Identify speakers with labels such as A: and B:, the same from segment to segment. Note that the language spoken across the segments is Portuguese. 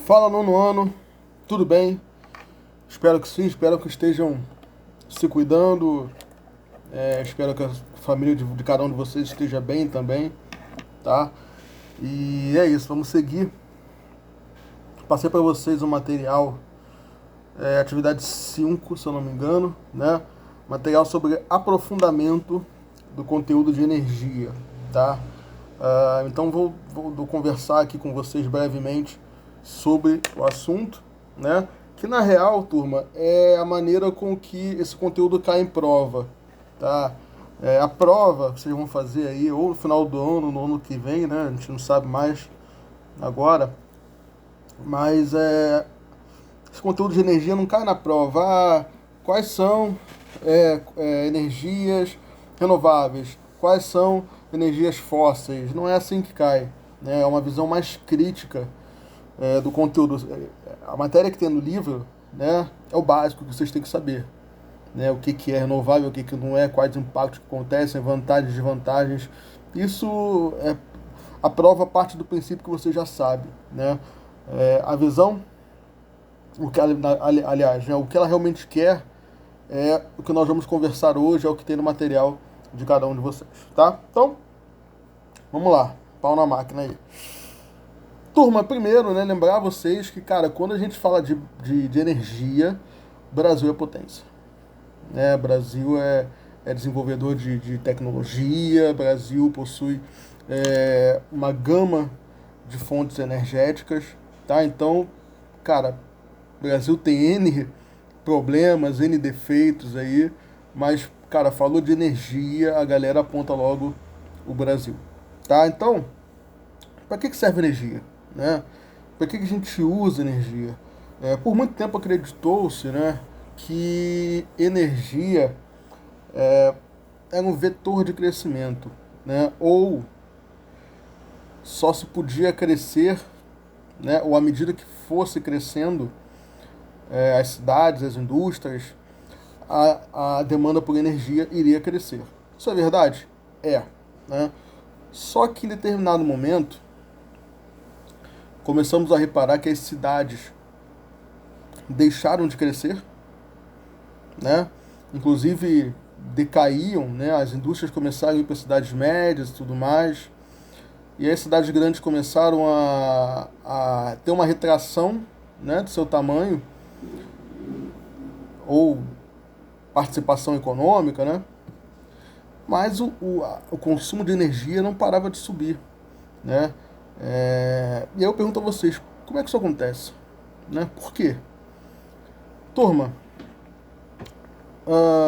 A: Fala, nono ano, tudo bem? Espero que sim, espero que estejam se cuidando, espero que a família de cada um de vocês esteja bem também, tá? E é isso, vamos seguir. Passei para vocês o material, atividade 5, se eu não me engano, né? Material sobre aprofundamento do conteúdo de energia, tá? Então vou conversar aqui com vocês brevemente sobre o assunto, né? Que na real, turma, é a maneira com que esse conteúdo cai em prova, tá? A prova que vocês vão fazer aí, ou no final do ano, no ano que vem, né? A gente não sabe mais agora, mas esse conteúdo de energia não cai na prova. Quais são energias renováveis? Quais são energias fósseis? Não é assim que cai, né? É uma visão mais crítica do conteúdo. A matéria que tem no livro, né, é o básico que vocês têm que saber. Né? O que é renovável, o que não é, quais impactos que acontecem, vantagens e desvantagens. Isso a prova parte do princípio que você já sabe. Né? A visão, aliás, né, o que ela realmente quer é o que nós vamos conversar hoje, é o que tem no material de cada um de vocês. Tá? Então, vamos lá. Pau na máquina aí. Turma, primeiro, né, lembrar vocês que, cara, quando a gente fala de energia, Brasil é potência. Né? Brasil é desenvolvedor de tecnologia, Brasil possui uma gama de fontes energéticas, tá? Então, cara, Brasil tem N problemas, N defeitos aí, mas, cara, falou de energia, a galera aponta logo o Brasil, tá? Então, para que serve energia? Né? Para que a gente usa energia? Por muito tempo acreditou-se, né, que energia era um vetor de crescimento, né, ou só se podia crescer, né, ou à medida que fosse crescendo as cidades, as indústrias, a demanda por energia iria crescer. Isso é verdade? É. Né? Só que em determinado momento, começamos a reparar que as cidades deixaram de crescer, né? Inclusive decaíam, né? As indústrias começaram a ir para cidades médias e tudo mais, e aí as cidades grandes começaram a ter uma retração, né, do seu tamanho ou participação econômica, né? Mas o consumo de energia não parava de subir, né? E aí eu pergunto a vocês, como é que isso acontece? Né? Por quê? Turma,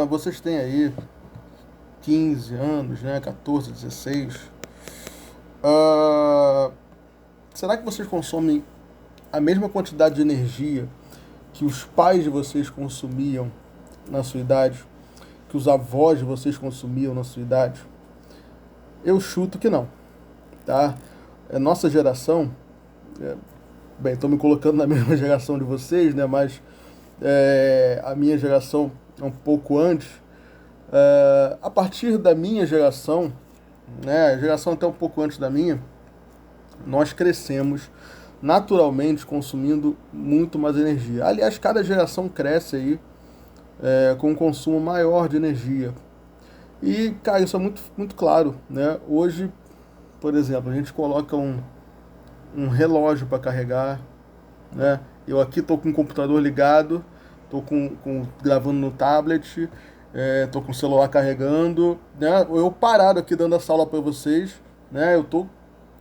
A: vocês têm aí 15 anos, né? 14, 16. Será que vocês consomem a mesma quantidade de energia que os pais de vocês consumiam na sua idade? Que os avós de vocês consumiam na sua idade? Eu chuto que não, tá? Nossa geração, bem, estou me colocando na mesma geração de vocês, né? Mas a minha geração é um pouco antes. A partir da minha geração, né? A geração até um pouco antes da minha, nós crescemos naturalmente consumindo muito mais energia. Aliás, cada geração cresce aí com um consumo maior de energia. E, cara, isso é muito, muito claro, né? Hoje, por exemplo, a gente coloca um relógio para carregar, né? Eu aqui estou com o computador ligado, estou gravando no tablet, estou com o celular carregando, né? Eu parado aqui dando essa aula para vocês, né? Eu tô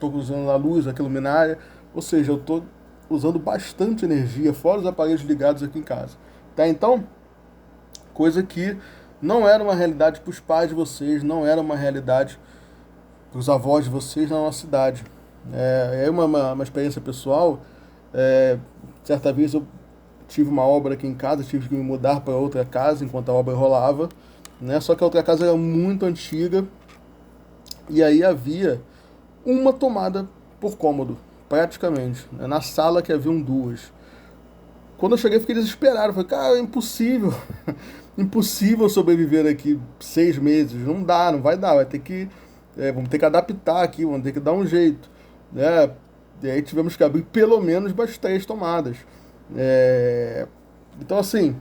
A: usando a luz, a luminária, ou seja, eu estou usando bastante energia, fora os aparelhos ligados aqui em casa, tá? Então, coisa que não era uma realidade para os pais de vocês, não era uma realidade para os avós de vocês na nossa cidade. É uma experiência pessoal. Certa vez eu tive uma obra aqui em casa, tive que me mudar para outra casa enquanto a obra rolava, né? Só que a outra casa era muito antiga e aí havia uma tomada por cômodo, praticamente, né? Na sala que haviam duas. Quando eu cheguei, fiquei desesperado. Falei, cara, é impossível. Impossível sobreviver aqui 6 meses. Não dá, não vai dar. Vamos ter que adaptar aqui, vamos ter que dar um jeito. Né? E aí tivemos que abrir pelo menos mais 3 tomadas. Então, assim,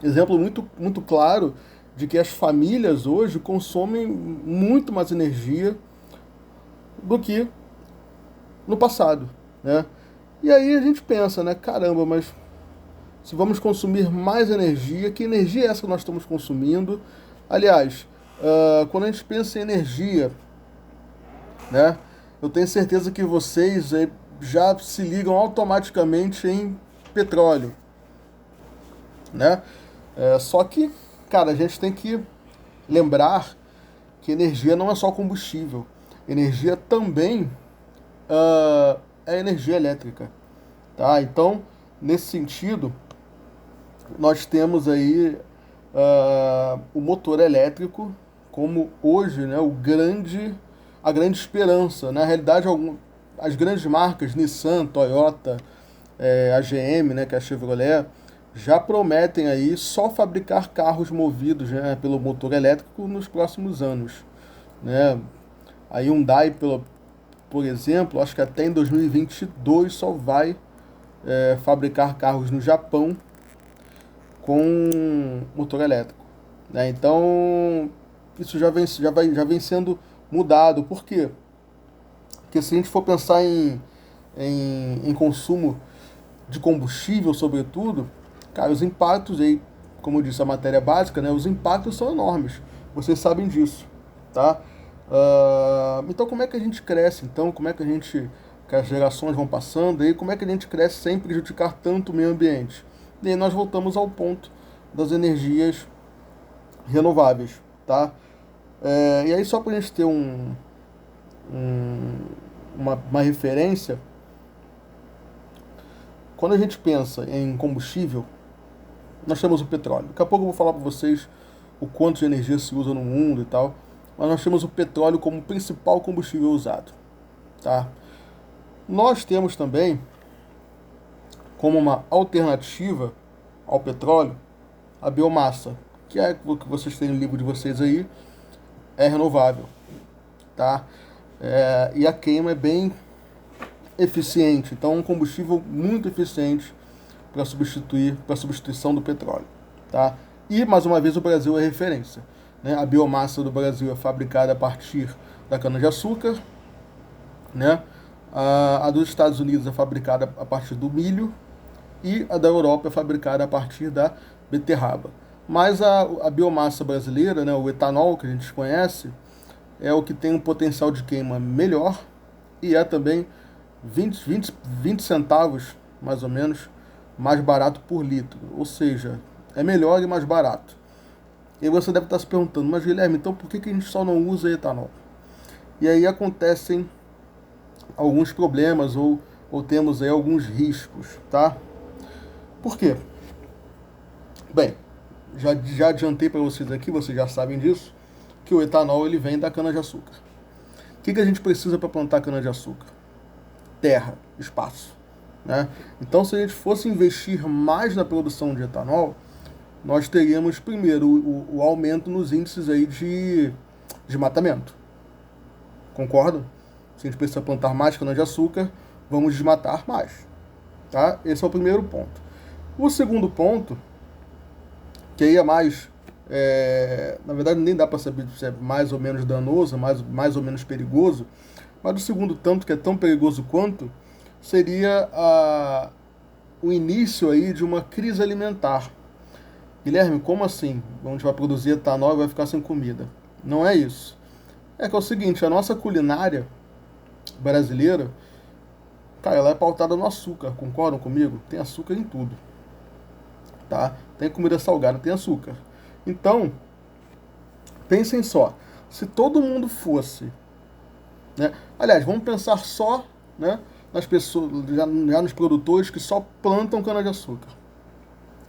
A: exemplo muito claro de que as famílias hoje consomem muito mais energia do que no passado, né? E aí a gente pensa, né? Caramba, mas se vamos consumir mais energia, que energia é essa que nós estamos consumindo? Aliás, quando a gente pensa em energia, né? Eu tenho certeza que vocês já se ligam automaticamente em petróleo, né? Só que, cara, a gente tem que lembrar que energia não é só combustível. Energia também é energia elétrica, tá? Então, nesse sentido, nós temos aí o motor elétrico como hoje, né, a grande esperança. Na realidade, as grandes marcas, Nissan, Toyota, a GM, né, que é a Chevrolet, já prometem aí só fabricar carros movidos, né, pelo motor elétrico nos próximos anos, né? A Hyundai, por exemplo, acho que até em 2022 só vai fabricar carros no Japão com motor elétrico, né? Então, isso já vem sendo mudado. Por quê? Porque se a gente for pensar em consumo de combustível, sobretudo, cara, os impactos aí, como eu disse, a matéria básica, né? Os impactos são enormes. Vocês sabem disso, tá? Então, como é que a gente cresce? Então, como é que as gerações vão passando e como é que a gente cresce sem prejudicar tanto o meio ambiente? E aí nós voltamos ao ponto das energias renováveis, tá? E aí só para a gente ter uma referência, quando a gente pensa em combustível, nós temos o petróleo. Daqui a pouco eu vou falar para vocês o quanto de energia se usa no mundo e tal, mas nós temos o petróleo como principal combustível usado, tá? Nós temos também, como uma alternativa ao petróleo, a biomassa, que é o que vocês têm no livro de vocês aí, é renovável, tá? E a queima é bem eficiente, então é um combustível muito eficiente para substituição do petróleo, tá? E mais uma vez o Brasil é referência, né? A biomassa do Brasil é fabricada a partir da cana-de-açúcar, né? A dos Estados Unidos é fabricada a partir do milho e a da Europa é fabricada a partir da beterraba. Mas a biomassa brasileira, né, o etanol que a gente conhece, é o que tem um potencial de queima melhor e é também 20 centavos, mais ou menos, mais barato por litro. Ou seja, é melhor e mais barato. E você deve estar se perguntando, mas Guilherme, então por que a gente só não usa etanol? E aí acontecem alguns problemas ou temos aí alguns riscos, tá? Por quê? Bem, já adiantei para vocês aqui, vocês já sabem disso, que o etanol ele vem da cana-de-açúcar. O que a gente precisa para plantar cana-de-açúcar? Terra, espaço, né? Então, se a gente fosse investir mais na produção de etanol, nós teríamos primeiro o aumento nos índices aí de desmatamento. Concordam? Se a gente precisa plantar mais cana-de-açúcar, vamos desmatar mais, tá? Esse é o primeiro ponto. O segundo ponto, que aí é mais, na verdade nem dá para saber se é mais ou menos danoso, mais ou menos perigoso, mas o segundo tanto, que é tão perigoso quanto, seria o início aí de uma crise alimentar. Guilherme, como assim? A gente vai produzir etanol e vai ficar sem comida? Não é isso. É que é o seguinte, a nossa culinária brasileira, cara, ela é pautada no açúcar, concordam comigo? Tem açúcar em tudo, tá? Tem comida salgada, tem açúcar. Então, pensem só, se todo mundo fosse, né? Aliás, vamos pensar só, né, nas pessoas, já nos produtores que só plantam cana-de-açúcar,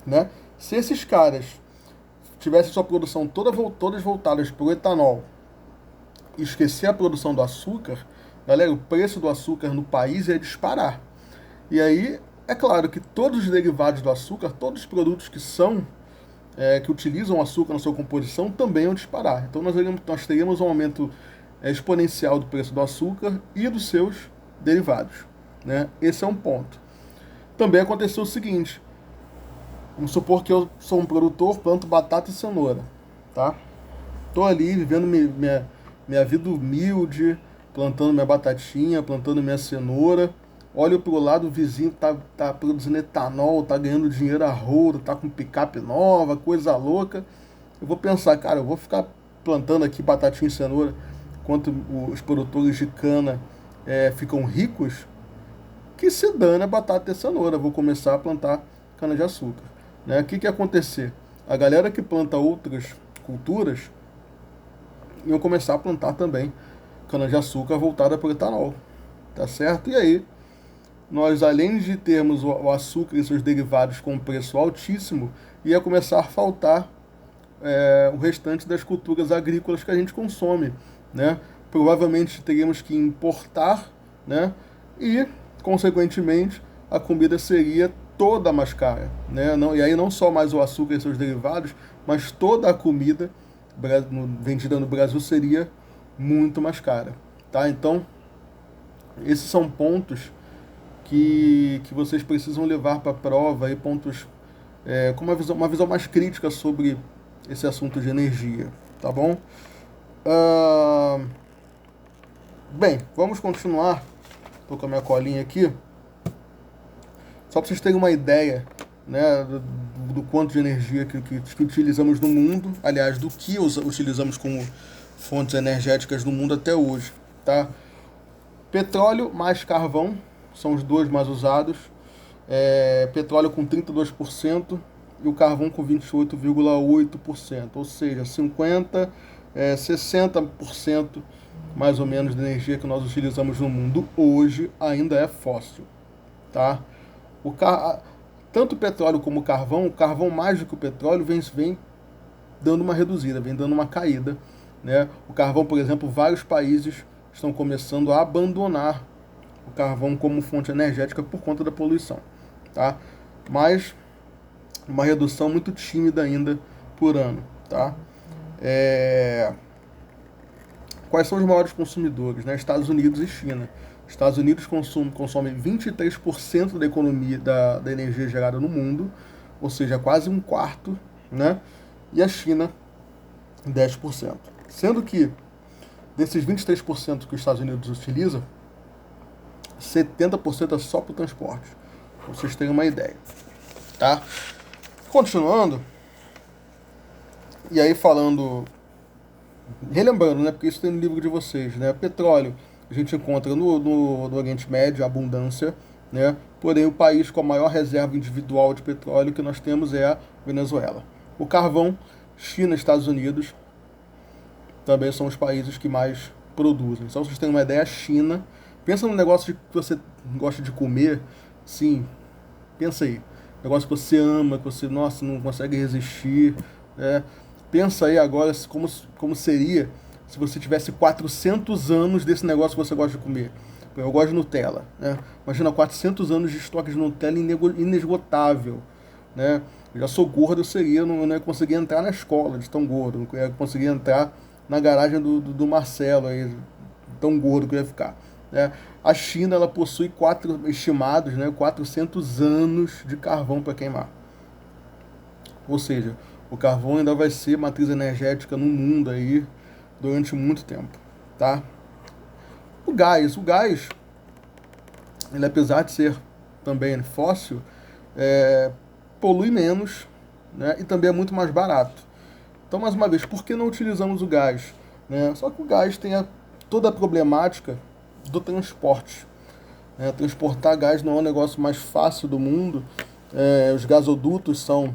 A: né? Se esses caras tivessem sua produção todas voltadas para o etanol e esquecer a produção do açúcar, galera, o preço do açúcar no país ia disparar. E aí, é claro que todos os derivados do açúcar, todos os produtos que utilizam açúcar na sua composição também iam disparar. Então nós teríamos um aumento exponencial do preço do açúcar e dos seus derivados, né? Esse é um ponto. Também aconteceu o seguinte, vamos supor que eu sou um produtor, planto batata e cenoura, tá? Tô ali vivendo minha vida humilde, plantando minha batatinha, plantando minha cenoura. Olho pro lado, o vizinho tá produzindo etanol, tá ganhando dinheiro a rodo, tá com picape nova, coisa louca. Eu vou pensar, cara, eu vou ficar plantando aqui batatinha e cenoura enquanto os produtores de cana ficam ricos, que se dane a batata e a cenoura, eu vou começar a plantar cana-de-açúcar. Né? O que ia acontecer? A galera que planta outras culturas iam começar a plantar também cana-de-açúcar voltada para o etanol, tá certo? E aí, nós, além de termos o açúcar e seus derivados com um preço altíssimo, ia começar a faltar o restante das culturas agrícolas que a gente consome, né? Provavelmente teríamos que importar, né? E, consequentemente, a comida seria toda mais cara, né? Não, e aí não só mais o açúcar e seus derivados, mas toda a comida vendida no Brasil seria muito mais cara, tá? Então, esses são pontos que vocês precisam levar para a prova, e pontos com uma visão mais crítica sobre esse assunto de energia, tá bom? Bem, vamos continuar. Estou com a minha colinha aqui. Só para vocês terem uma ideia, né, do quanto de energia que utilizamos no mundo, aliás, do que utilizamos como fontes energéticas no mundo até hoje, tá? Petróleo mais carvão são os dois mais usados. Petróleo com 32% e o carvão com 28,8%, ou seja, 50%, 60% mais ou menos da energia que nós utilizamos no mundo hoje ainda é fóssil, tá? Tanto o petróleo como o carvão mais do que o petróleo vem dando uma reduzida, vem dando uma caída, né? O carvão, por exemplo, vários países estão começando a abandonar o carvão como fonte energética por conta da poluição, tá? Mas uma redução muito tímida ainda por ano, tá? Quais são os maiores consumidores, né? Estados Unidos e China. Estados Unidos consomem 23% da economia da energia gerada no mundo, ou seja, quase um quarto, né? E a China, 10%. Sendo que desses 23% que os Estados Unidos utilizam, 70% é só para o transporte, para vocês terem uma ideia, tá? Continuando, e aí relembrando, né, porque isso tem no livro de vocês, né, petróleo a gente encontra no Oriente Médio, abundância, né, porém o país com a maior reserva individual de petróleo que nós temos é a Venezuela. O carvão, China e Estados Unidos também são os países que mais produzem. Só para vocês terem uma ideia, a China, pensa num negócio que você gosta de comer, sim, pensa aí, negócio que você ama, que você, nossa, não consegue resistir, né? Pensa aí agora como seria se você tivesse 400 anos desse negócio que você gosta de comer. Eu gosto de Nutella, né? Imagina 400 anos de estoque de Nutella inesgotável, né? Eu já sou gordo, não ia conseguir entrar na escola de tão gordo, não ia conseguir entrar na garagem do Marcelo, aí, tão gordo que eu ia ficar. Né? A China, ela possui 400 anos de carvão para queimar. Ou seja, o carvão ainda vai ser matriz energética no mundo aí durante muito tempo, tá? O gás, ele apesar de ser também fóssil, polui menos, né? E também é muito mais barato. Então, mais uma vez, por que não utilizamos o gás? Né? Só que o gás tem toda a problemática do transporte. Né? Transportar gás não é o negócio mais fácil do mundo. Os gasodutos são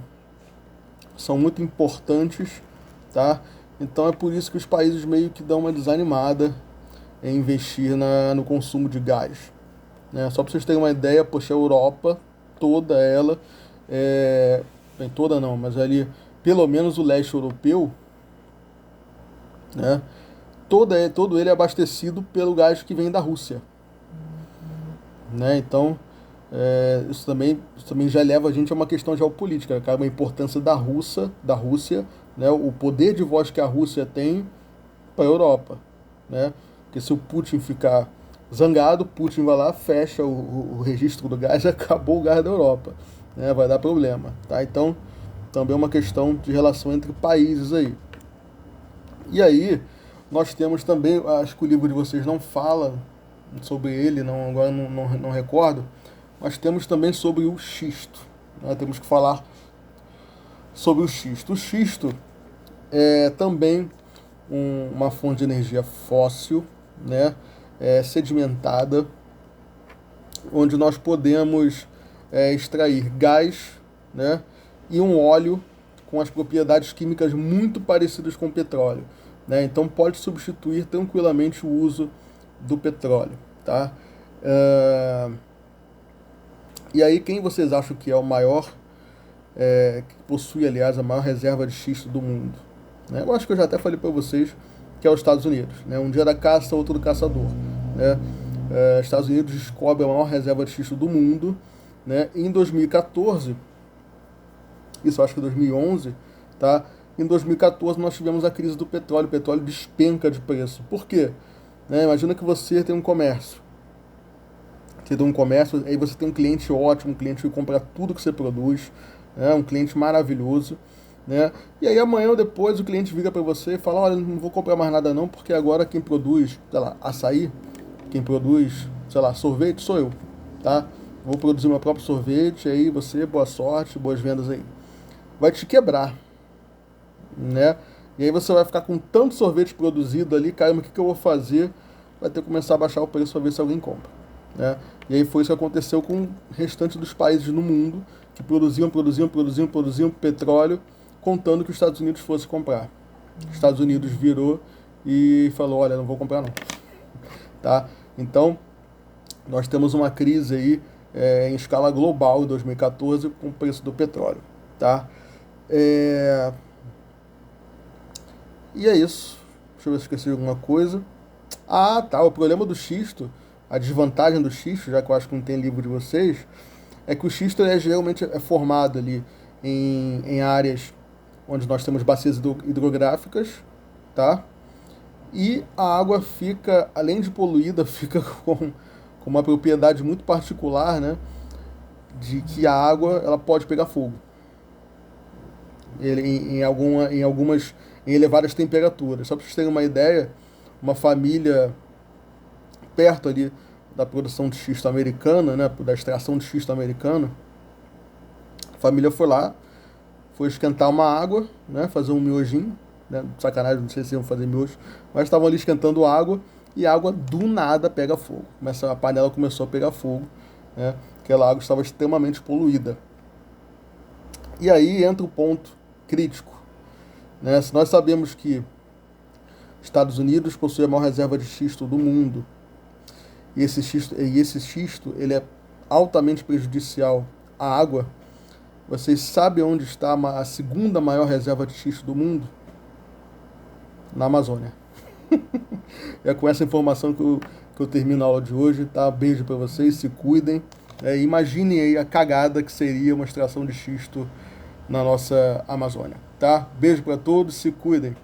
A: muito importantes, tá? Então é por isso que os países meio que dão uma desanimada em investir no consumo de gás. Né? Só para vocês terem uma ideia, poxa, a Europa, toda ela, bem, toda não, mas ali, pelo menos o leste europeu, né? Todo ele é abastecido pelo gás que vem da Rússia. Né? Então, isso também já leva a gente a uma questão geopolítica, cara, a importância da Rússia, né? O poder de voz que a Rússia tem para a Europa. Né? Porque se o Putin ficar Zangado, Putin vai lá, fecha o registro do gás e acabou o gás da Europa. Né? Vai dar problema. Tá? Então, também é uma questão de relação entre países aí. E aí, nós temos também, acho que o livro de vocês não fala sobre ele, não, agora não recordo, mas temos também sobre o xisto. Né? Temos que falar sobre o xisto. O xisto é também uma fonte de energia fóssil, né? Sedimentada, onde nós podemos extrair gás, né? E um óleo com as propriedades químicas muito parecidas com o petróleo. Né? Então pode substituir tranquilamente o uso do petróleo. Tá? E aí quem vocês acham que é o maior, que possui, aliás, a maior reserva de xisto do mundo? Né? Eu acho que eu já até falei para vocês que é os Estados Unidos. Né? Um dia da caça, outro do caçador. Né? Estados Unidos descobre a maior reserva de xisto do mundo. Né? Em 2014, isso eu acho que 2011, tá? Em 2014 nós tivemos a crise do petróleo, o petróleo despenca de preço. Por quê? Né? Imagina que você tem um comércio. Você tem um comércio, aí você tem um cliente ótimo, um cliente que compra tudo que você produz, né? Um cliente maravilhoso. Né? E aí amanhã ou depois o cliente vira para você e fala, olha, não vou comprar mais nada não, porque agora quem produz, sei lá, açaí, quem produz, sei lá, sorvete sou eu, tá? Vou produzir meu próprio sorvete, aí você, boa sorte, boas vendas aí. Vai te quebrar, né? E aí você vai ficar com tanto sorvete produzido ali, caramba, o que eu vou fazer? Vai ter que começar a baixar o preço para ver se alguém compra, né? E aí foi isso que aconteceu com o restante dos países no mundo, que produziam petróleo, contando que os Estados Unidos fosse comprar. Os Estados Unidos virou e falou, olha, não vou comprar não. Tá? Então, nós temos uma crise aí em escala global em 2014 com o preço do petróleo. Tá? E é isso. Deixa eu ver se eu esqueci de alguma coisa. Ah, tá. O problema do xisto, a desvantagem do xisto, já que eu acho que não tem livro de vocês, é que o xisto geralmente é formado ali em áreas onde nós temos bacias hidrográficas, tá? E a água fica, além de poluída, fica com uma propriedade muito particular, né? De que a água ela pode pegar fogo. Em elevadas temperaturas. Só para vocês terem uma ideia, uma família perto ali da produção de xisto americana, né? Da extração de xisto americana, a família foi lá, foi esquentar uma água, né? Fazer um miojinho, né? Sacanagem, não sei se iam fazer miojo, mas estavam ali esquentando água e a água do nada pega fogo. A panela começou a pegar fogo, né? Aquela água estava extremamente poluída. E aí entra o ponto crítico, né? Se nós sabemos que Estados Unidos possui a maior reserva de xisto do mundo, e esse xisto ele é altamente prejudicial à água, vocês sabem onde está a segunda maior reserva de xisto do mundo? Na Amazônia. É com essa informação que eu termino a aula de hoje, tá? Beijo para vocês, se cuidem. Imaginem aí a cagada que seria uma extração de xisto na nossa Amazônia, tá? Beijo para todos, se cuidem.